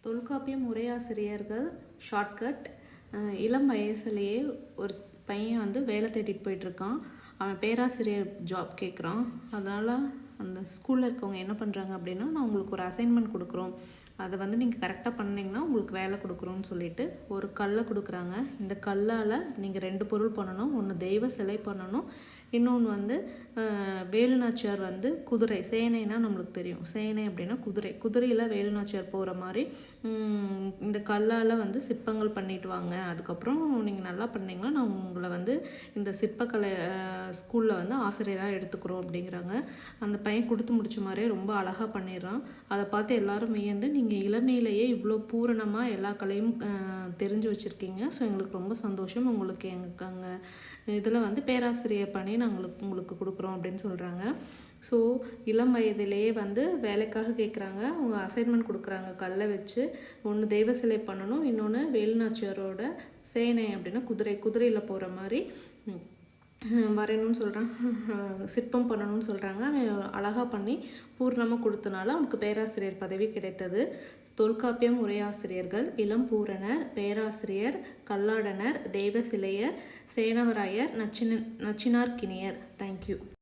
Tolkappiyam உரையாசிரியர்கள் shortcut. இளம் வயசுலேயே ஒரு பையன் வந்து வேலை தேடிட்டு போயிட்டுருக்கான். அவன் பேராசிரியர் ஜாப் கேட்குறான். அதனால் அந்த ஸ்கூலில் இருக்கவங்க என்ன பண்ணுறாங்க அப்படின்னா, நான் உங்களுக்கு ஒரு அசைன்மெண்ட் கொடுக்குறோம், அதை வந்து நீங்கள் கரெக்டாக பண்ணிங்கன்னா உங்களுக்கு வேலை கொடுக்குறோன்னு சொல்லிட்டு ஒரு கல்லை கொடுக்குறாங்க. இந்த கல்லால் நீங்கள் 2 பொருள் பண்ணணும். ஒன்று தெய்வ சிலை பண்ணணும், இன்னொன்று வந்து வேலுநாச்சியார் வந்து குதிரை, சேனைனா நம்மளுக்கு தெரியும், சேனை அப்படின்னா குதிரை, குதிரையில் வேலுநாச்சியார் போகிற மாதிரி இந்த கல்லால் வந்து சிற்பங்கள் பண்ணிட்டு வாங்க. அதுக்கப்புறம் நீங்கள் நல்லா பண்ணிங்கன்னா நான் உங்களை வந்து இந்த சிற்பக்கலை ஸ்கூலில் வந்து ஆசிரியராக எடுத்துக்கிறோம் அப்படிங்கிறாங்க. அந்த பையன் கொடுத்து முடிச்ச மாதிரியே ரொம்ப அழகாக பண்ணிடுறான். அதை பார்த்து எல்லாரும் வியந்து, நீங்கள் இளமையிலேயே இவ்வளோ பூரணமாக எல்லா கலையும் தெரிஞ்சு வச்சுருக்கீங்க, ஸோ எங்களுக்கு ரொம்ப சந்தோஷம், உங்களுக்கு எங்களுக்கு அங்கே இதில் வந்து பேராசிரியர் பண்ணி நாங்கள் உங்களுக்கு கொடுக்குறோம் அப்படின்னு சொல்கிறாங்க. ஸோ இளம் வயதிலேயே வந்து வேலைக்காக கேட்குறாங்க. அவங்க அசைன்மெண்ட் கொடுக்குறாங்க, கல்லை வச்சு ஒன்று தெய்வ சிலை பண்ணணும், இன்னொன்று வேலுநாச்சியாரோட சேனை அப்படின்னா குதிரை, குதிரையில் போகிற மாதிரி வரையணும்னு சொல்கிறாங்க, சிற்பம் பண்ணணும்னு சொல்கிறாங்க. அவன் அழகாக பண்ணி பூர்ணமாக கொடுத்தனால அவனுக்கு பேராசிரியர் பதவி கிடைத்தது. தொல்காப்பியம் உரையாசிரியர்கள் இளம் பூரணர், பேராசிரியர், கல்லாடனர், தெய்வ சிலையர், சேனவராயர், நச்சினார்க்கினியர். தேங்க்யூ.